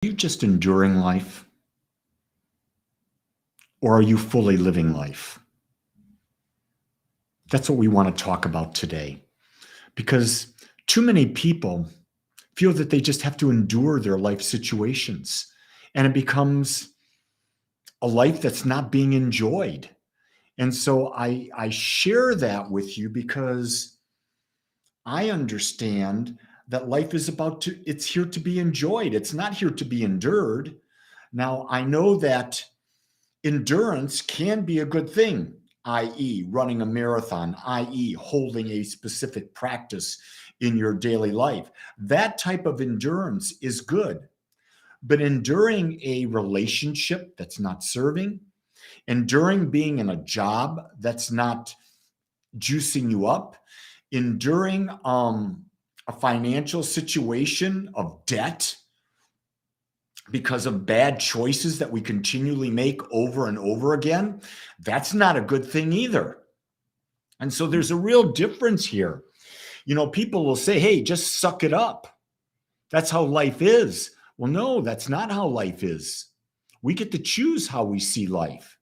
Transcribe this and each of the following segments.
You just enduring life, or are you fully living life? That's what we want to talk about today, because too many people feel that they just have to endure their life situations, and it becomes a life that's not being enjoyed. And so I share that with you because I understand that life is it's here to be enjoyed. It's not here to be endured. Now, I know that endurance can be a good thing, i.e., running a marathon, i.e., holding a specific practice in your daily life. That type of endurance is good. But enduring a relationship that's not serving, enduring being in a job that's not juicing you up, enduring a financial situation of debt because of bad choices that we continually make over and over again, that's not a good thing either. And so there's a real difference here. You know, people will say, hey, just suck it up. That's how life is. Well, no, that's not how life is. We get to choose how we see life.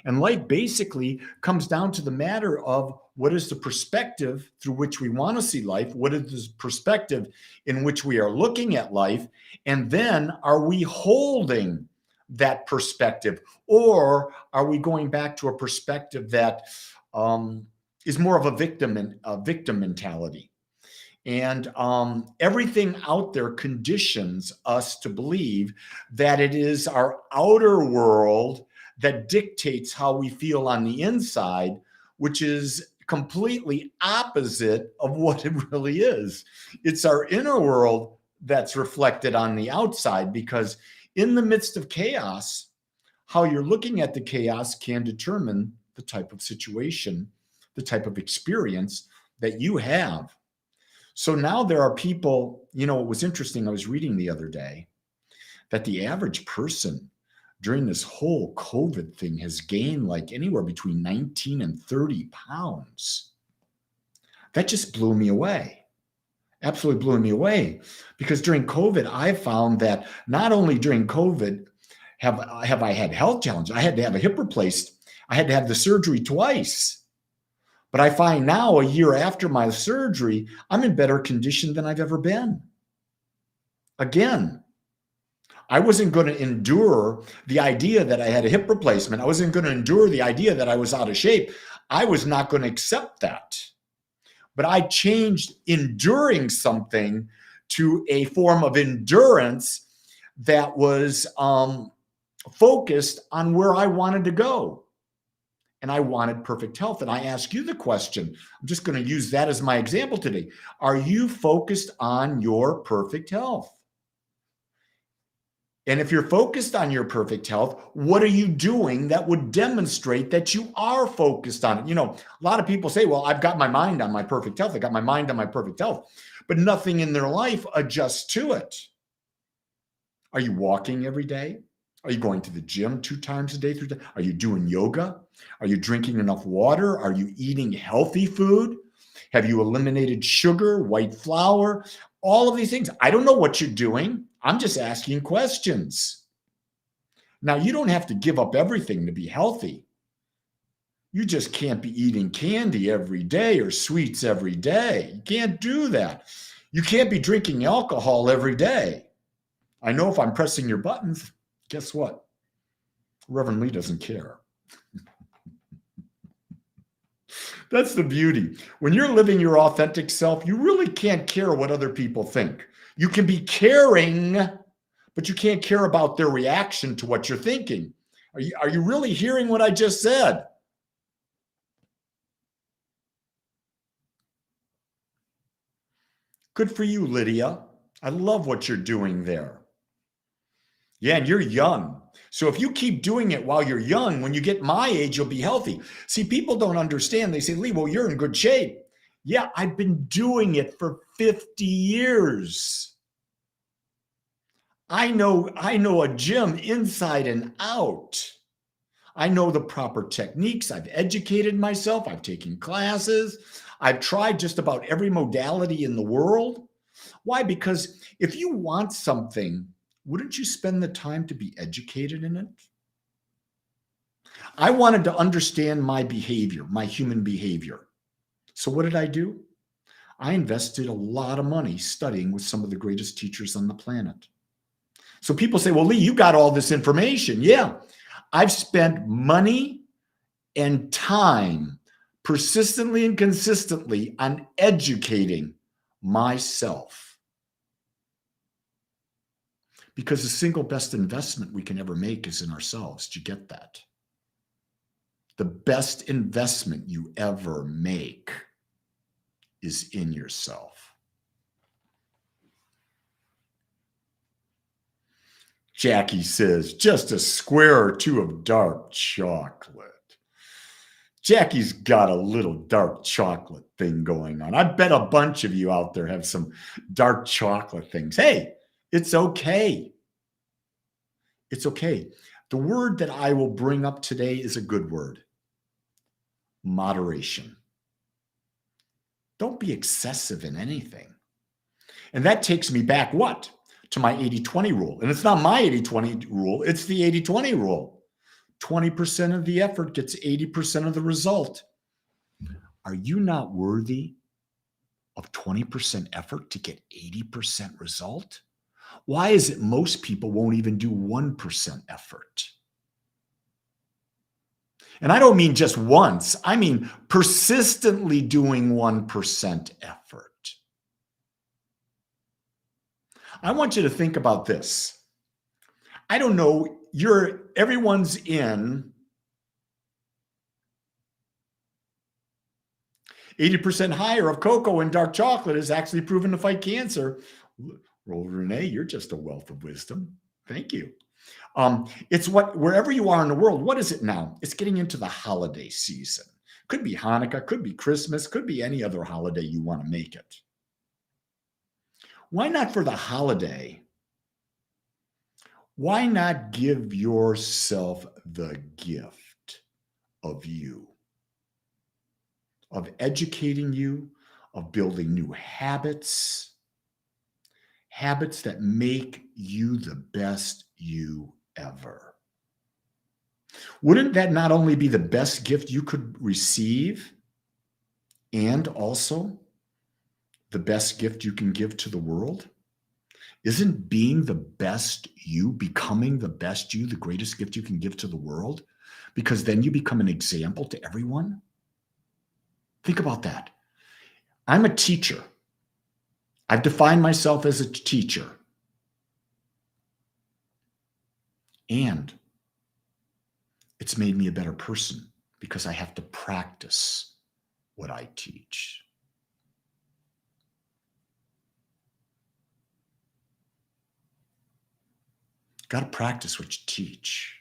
And life basically comes down to the matter of what is the perspective through which we want to see life? What is the perspective in which we are looking at life? And then are we holding that perspective? Or are we going back to a perspective that is more of a victim mentality? And everything out there conditions us to believe that it is our outer world that dictates how we feel on the inside, which is completely opposite of what it really is. It's our inner world that's reflected on the outside, because in the midst of chaos, how you're looking at the chaos can determine the type of situation, the type of experience that you have. So now there are people, you know, it was interesting. I was reading the other day that the average person during this whole COVID thing has gained like anywhere between 19 and 30 pounds. That just blew me away. Absolutely blew me away. Because during COVID, I found that not only during COVID have I had health challenges, I had to have a hip replaced. I had to have the surgery twice. But I find now, a year after my surgery, I'm in better condition than I've ever been. Again, I wasn't going to endure the idea that I had a hip replacement. I wasn't going to endure the idea that I was out of shape. I was not going to accept that. But I changed enduring something to a form of endurance that was focused on where I wanted to go. And I wanted perfect health. And I ask you the question, I'm just going to use that as my example today. Are you focused on your perfect health? And if you're focused on your perfect health, what are you doing that would demonstrate that you are focused on it? You know, a lot of people say, well, I've got my mind on my perfect health. I got my mind on my perfect health, but nothing in their life adjusts to it. Are you walking every day? Are you going to the gym 2 times a day? Are you doing yoga? Are you drinking enough water? Are you eating healthy food? Have you eliminated sugar, white flour, all of these things? I don't know what you're doing. I'm just asking questions. Now, you don't have to give up everything to be healthy. You just can't be eating candy every day or sweets every day. You can't do that. You can't be drinking alcohol every day. I know if I'm pressing your buttons, guess what? Reverend Lee doesn't care. That's the beauty. When you're living your authentic self, you really can't care what other people think. You can be caring, but you can't care about their reaction to what you're thinking. Are you really hearing what I just said? Good for you, Lydia. I love what you're doing there. Yeah, and you're young. So if you keep doing it while you're young, when you get my age, you'll be healthy. See, people don't understand. They say, Lee, well, you're in good shape. Yeah, I've been doing it for 50 years. I know a gym inside and out. I know the proper techniques. I've educated myself. I've taken classes. I've tried just about every modality in the world. Why? Because if you want something wouldn't you spend the time to be educated in it? I wanted to understand my behavior, my human behavior. So what did I do? I invested a lot of money studying with some of the greatest teachers on the planet. So people say, well, Lee, you got all this information. Yeah, I've spent money and time persistently and consistently on educating myself. Because the single best investment we can ever make is in ourselves. Do you get that? The best investment you ever make is in yourself. Jackie says, just a square or two of dark chocolate. Jackie's got a little dark chocolate thing going on. I bet a bunch of you out there have some dark chocolate things. Hey, it's okay. It's okay. The word that I will bring up today is a good word. Moderation. Don't be excessive in anything. And that takes me back, what? To my 80-20 rule. And it's not my 80-20 rule, it's the 80-20 rule. 20% of the effort gets 80% of the result. Are you not worthy of 20% effort to get 80% result? Why is it most people won't even do 1% effort? And I don't mean just once, I mean persistently doing 1% effort. I want you to think about this. I don't know, everyone's in 80% higher of cocoa and dark chocolate is actually proven to fight cancer. Well, Renee, you're just a wealth of wisdom. Thank you. It's wherever you are in the world, what is it now? It's getting into the holiday season. Could be Hanukkah, could be Christmas, could be any other holiday you want to make it. Why not for the holiday? Why not give yourself the gift of you, of educating you, of building new habits, habits that make you the best you ever? Wouldn't that not only be the best gift you could receive, and also the best gift you can give to the world? Isn't being the best you, becoming the best you, the greatest gift you can give to the world? Because then you become an example to everyone. Think about that. I'm a teacher. I've defined myself as a teacher. And it's made me a better person because I have to practice what I teach. Got to practice what you teach.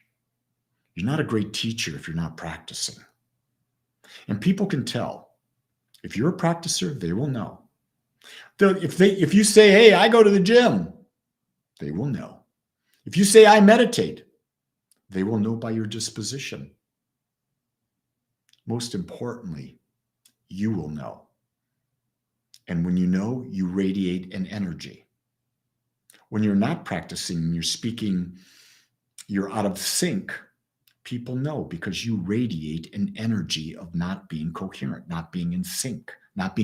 You're not a great teacher if you're not practicing. And people can tell. If you're a practicer, they will know. If you say, hey, I go to the gym, they will know. If you say, I meditate, they will know by your disposition. Most importantly, you will know. And when you know, you radiate an energy. When you're not practicing, you're speaking, you're out of sync, people know because you radiate an energy of not being coherent, not being in sync, not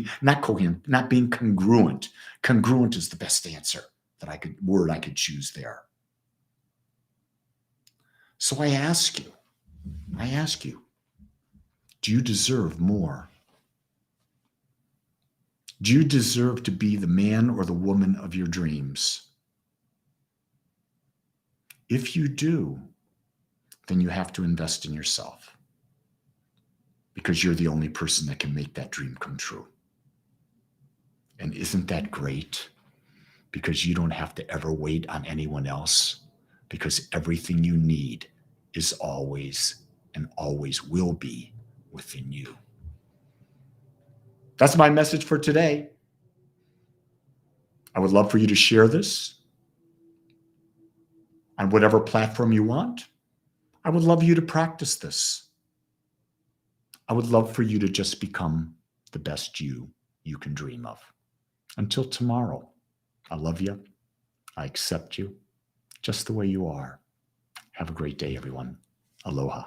coherent, not being congruent. Congruent is the best answer I could choose there. So I ask you, do you deserve more? Do you deserve to be the man or the woman of your dreams? If you do, then you have to invest in yourself because you're the only person that can make that dream come true. And isn't that great? Because you don't have to ever wait on anyone else because everything you need is always and always will be within you. That's my message for today. I would love for you to share this on whatever platform you want. I would love you to practice this. I would love for you to just become the best you can dream of. Until tomorrow, I love you. I accept you. just the way you are. Have a great day, everyone. Aloha.